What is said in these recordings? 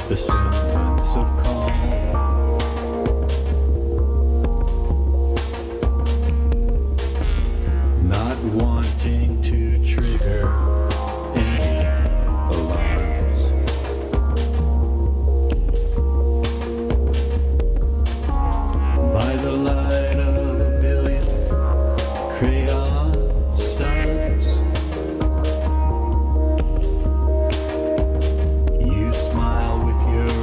the semblance of calm. Not wanting to trigger any alarms. By the light of a billion crayon suns, you smile with your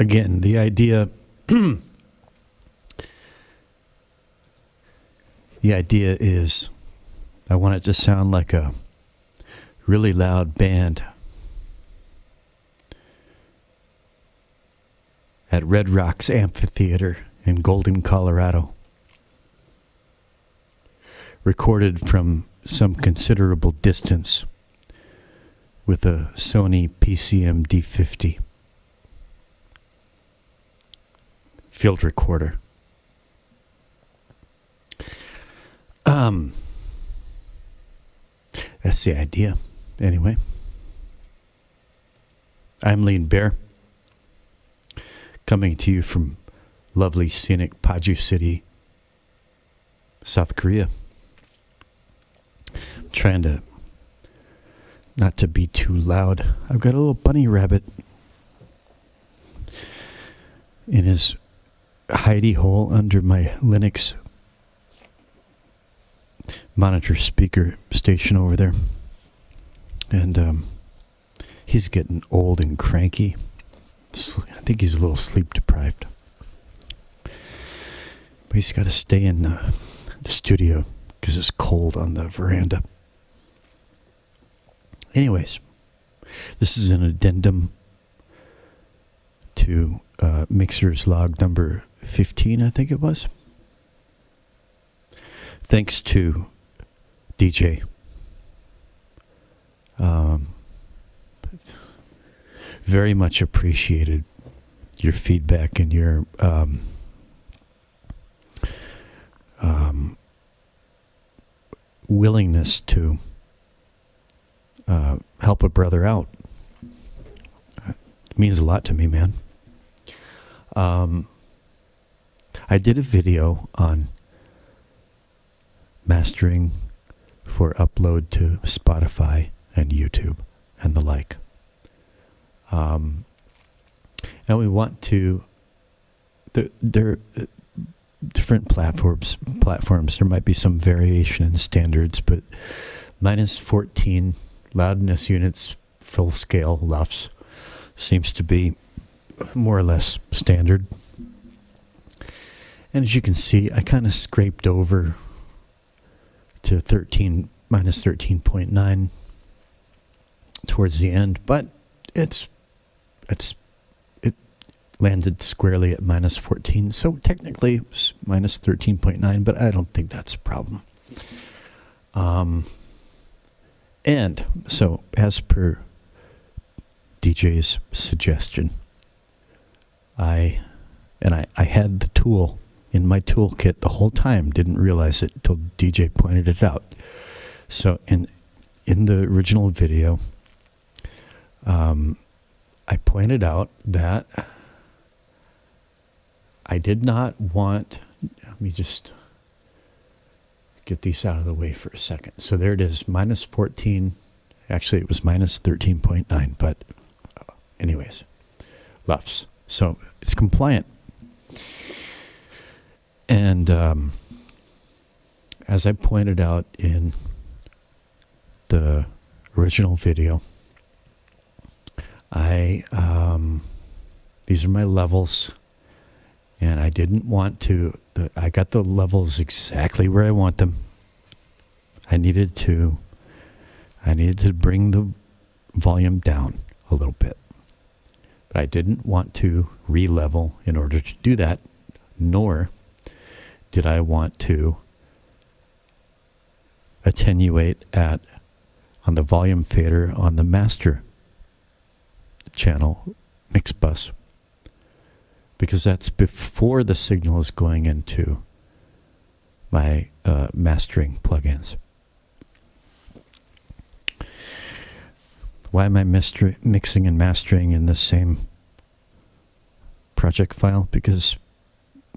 again, the idea the idea is I want it to sound like a really loud band at Red Rocks Amphitheater in Golden, Colorado. Recorded from some considerable distance with a Sony PCM D50 field recorder. That's the idea. Anyway, I'm Lean Bear, coming to you from lovely, scenic Paju City, South Korea. I'm trying to not to be too loud. I've got a little bunny rabbit in his hidey hole under my Linux monitor speaker station over there. And he's getting old and cranky. I think he's a little sleep deprived. But he's got to stay in the studio because it's cold on the veranda. Anyways, this is an addendum to Mixer's log number 15, I think it was. Thanks to DJ. Very much appreciated your feedback and your willingness to help a brother out. It means a lot to me, man. I did a video on mastering for upload to Spotify and YouTube and the like. And we want to, there are different platforms. There might be some variation in standards, but minus 14 loudness units, full scale LUFS seems to be more or less standard. And as you can see, I kind of scraped over to minus 13.9 towards the end, but it landed squarely at minus 14, so technically it's minus 13.9, but I don't think that's a problem. And so, as per DJ's suggestion, I had the tool in my toolkit the whole time, didn't realize it until DJ pointed it out. So in the original video, I pointed out that I did not want, let me just get these out of the way for a second. So there it is, minus 14. Actually, it was minus 13.9, but anyways, LUFS. So it's compliant. And as I pointed out in the original video, these are my levels, and I didn't want to, I got the levels exactly where I want them. I needed to bring the volume down a little bit, but I didn't want to re-level in order to do that, nor did I want to attenuate on the volume fader on the master channel mix bus, because that's before the signal is going into my mastering plugins. Why am I mixing and mastering in the same project file? Because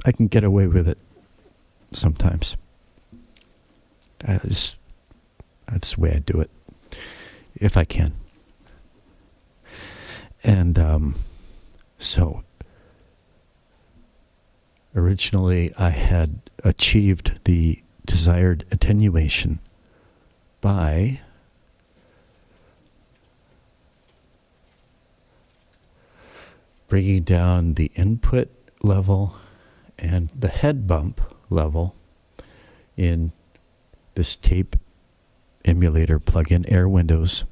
I can get away with it sometimes. That's the way I do it, if I can. And so originally I had achieved the desired attenuation by bringing down the input level and the head bump level in this tape emulator plugin, Airwindows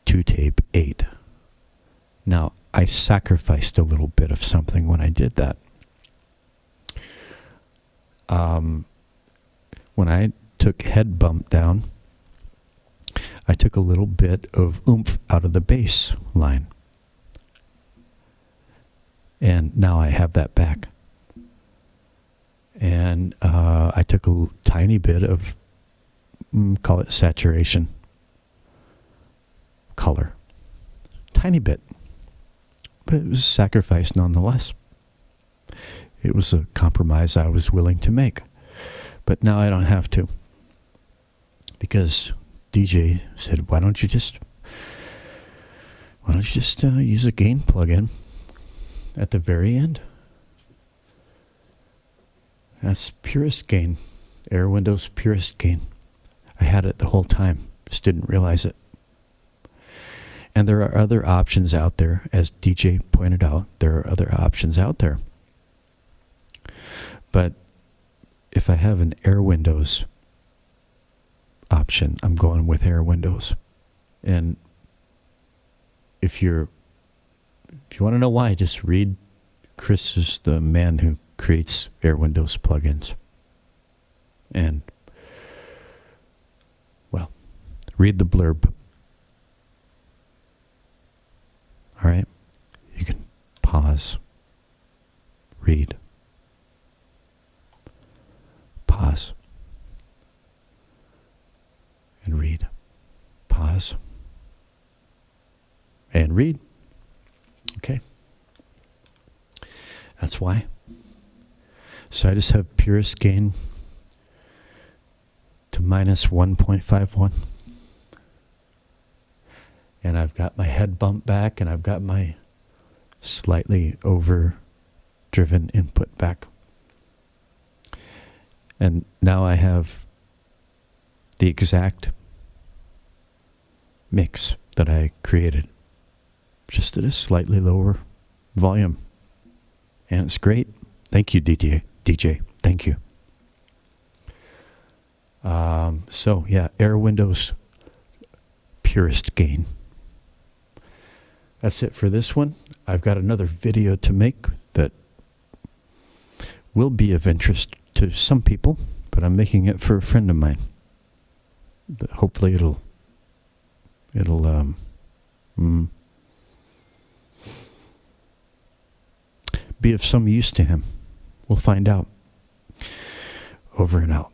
2 Tape 8. Now, I sacrificed a little bit of something when I did that. When I took head bump down, I took a little bit of oomph out of the bass line. And now I have that back. And I took a tiny bit of, call it saturation color. Tiny bit. But it was a sacrifice nonetheless. It was a compromise I was willing to make. But now I don't have to. Because DJ said, why don't you just use a gain plugin at the very end? That's PurestGain, Airwindows PurestGain. I had it the whole time, just didn't realize it. And there are other options out there, as DJ pointed out, there are other options out there. But if I have an Airwindows option, I'm going with Airwindows. And if you want to know why, just read Chris is the man who creates Airwindows plugins. And, well, read the blurb. All right? You can pause. Read. Pause. And read. Pause. And read. Okay. That's why. So I just have PurestGain to minus 1.51. And I've got my head bump back, and I've got my slightly overdriven input back. And now I have the exact mix that I created, just at a slightly lower volume. And it's great. Thank you, DJ. Thank you. So, yeah, Airwindows PurestGain. That's it for this one. I've got another video to make that will be of interest to some people, but I'm making it for a friend of mine. Hopefully it'll be of some use to him. We'll find out. Over and out.